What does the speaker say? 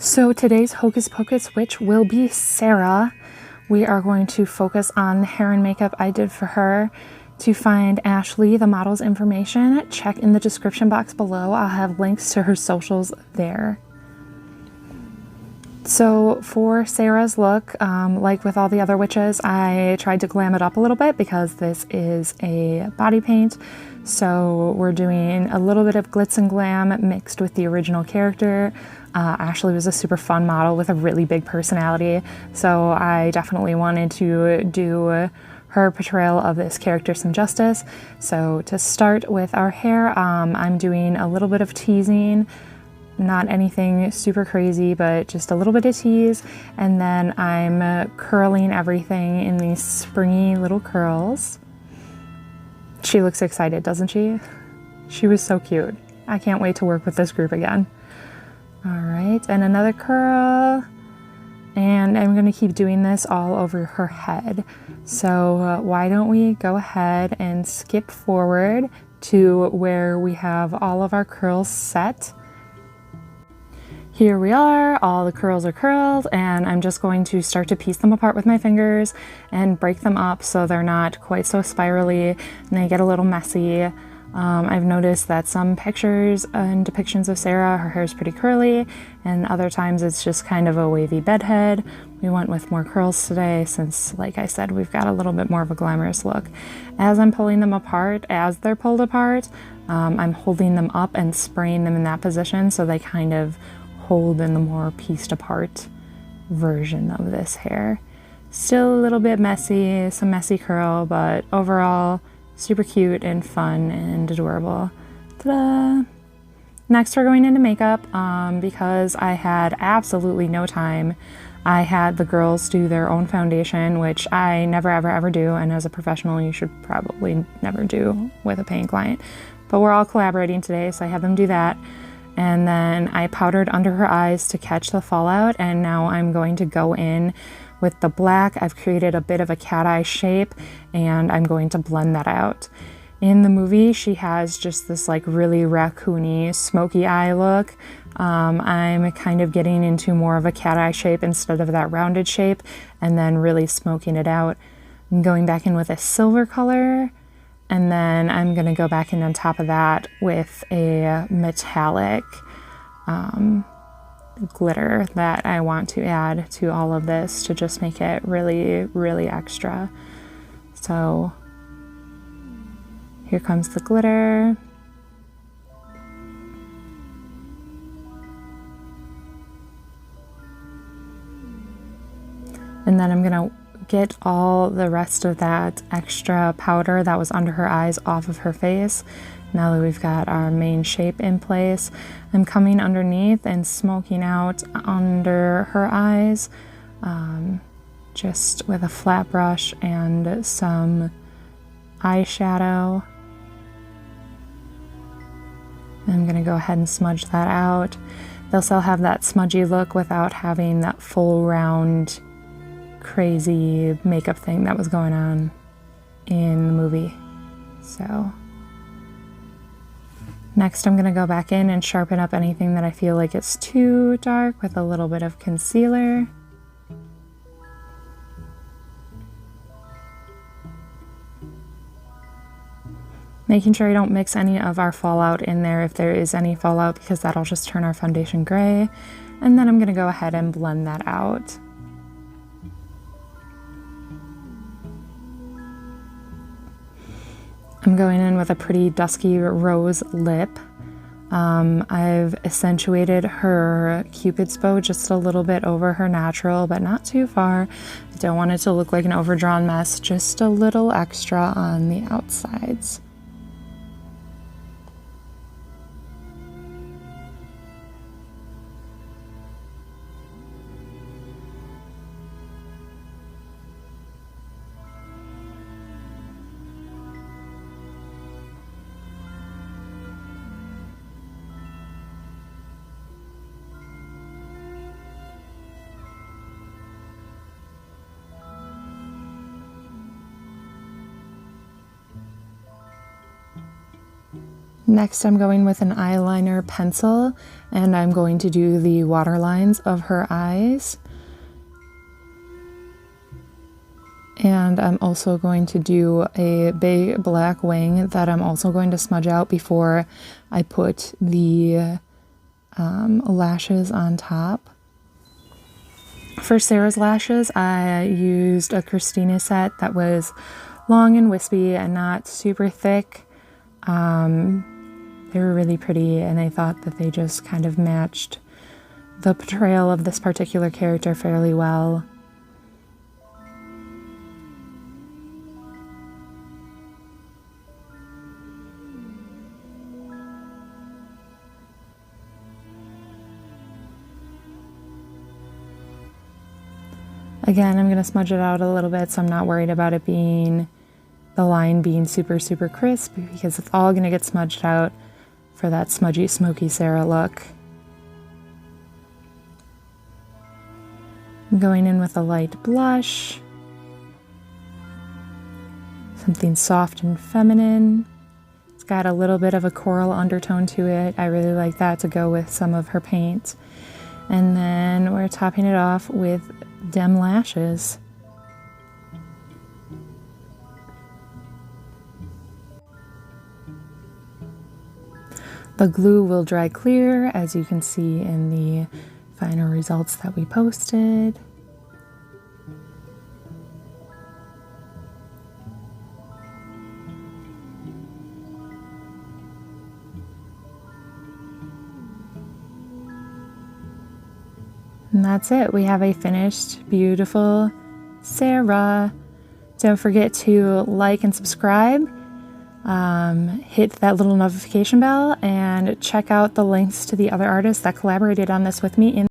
So today's Hocus Pocus witch will be Sarah. We are going to focus on the hair and makeup I did for her. To find Ashley, the model's information, check in the description box below. I'll have links to her socials there. So for Sarah's look, like with all the other witches, I tried to glam it up a little bit because this is a body paint. So we're doing a little bit of glitz and glam mixed with the original character. Ashley was a super fun model with a really big personality, so I definitely wanted to do her portrayal of this character some justice. So to start with our hair, I'm doing a little bit of teasing. Not anything super crazy, but just a little bit of tease. And then I'm curling everything in these springy little curls. She looks excited, doesn't she? She was so cute. I can't wait to work with this group again. All right, and another curl. And I'm gonna keep doing this all over her head. So why don't we go ahead and skip forward to where we have all of our curls set. Here we are, all the curls are curled, and I'm just going to start to piece them apart with my fingers and break them up so they're not quite so spirally and they get a little messy. I've noticed that some pictures and depictions of Sarah, her hair is pretty curly, and other times it's just kind of a wavy bedhead. We went with more curls today since, like I said, we've got a little bit more of a glamorous look. As I'm pulling them apart, as they're pulled apart, I'm holding them up and spraying them in that position so they kind of hold in the more pieced apart version of this hair. Still a little bit messy, some messy curl, but overall super cute and fun and adorable. Ta-da! Next we're going into makeup because I had absolutely no time. I had the girls do their own foundation, which I never ever do, and as a professional you should probably never do with a paying client. But we're all collaborating today, so I had them do that. And then I powdered under her eyes to catch the fallout, and now I'm going to go in with the black. I've created a bit of a cat eye shape, and I'm going to blend that out. In the movie, she has just this like really raccoony, smoky eye look. I'm kind of getting into more of a cat eye shape instead of that rounded shape, and then really smoking it out. I'm going back in with a silver color, and then I'm gonna go back in on top of that with a metallic glitter that I want to add to all of this to just make it really, really extra. So here comes the glitter. And then I'm gonna get all the rest of that extra powder that was under her eyes off of her face. Now that we've got our main shape in place, I'm coming underneath and smoking out under her eyes, just with a flat brush and some eyeshadow. I'm gonna go ahead and smudge that out. They'll still have that smudgy look without having that full round crazy makeup thing that was going on in the movie. So next I'm gonna go back in and sharpen up anything that I feel like it's too dark with a little bit of concealer. Making sure I don't mix any of our fallout in there if there is any fallout, because that'll just turn our foundation gray. And then I'm gonna go ahead and blend that out. I'm going in with a pretty dusky rose lip. I've accentuated her Cupid's bow just a little bit over her natural, but not too far. I don't want it to look like an overdrawn mess, just a little extra on the outsides. Next, I'm going with an eyeliner pencil, and I'm going to do the water lines of her eyes. And I'm also going to do a big black wing that I'm also going to smudge out before I put the lashes on top. For Sarah's lashes, I used a Christina set that was long and wispy and not super thick. They were really pretty, and I thought that they just kind of matched the portrayal of this particular character fairly well. Again, I'm going to smudge it out a little bit, so I'm not worried about it being, the line being super, super crisp, because it's all going to get smudged out for that smudgy, smoky Sarah look. I'm going in with a light blush, something soft and feminine. It's got a little bit of a coral undertone to it. I really like that to go with some of her paint. And then we're topping it off with dim lashes. The glue will dry clear, as you can see in the final results that we posted. And that's it. We have a finished, beautiful Sarah. Don't forget to like and subscribe. Hit that little notification bell and check out the links to the other artists that collaborated on this with me in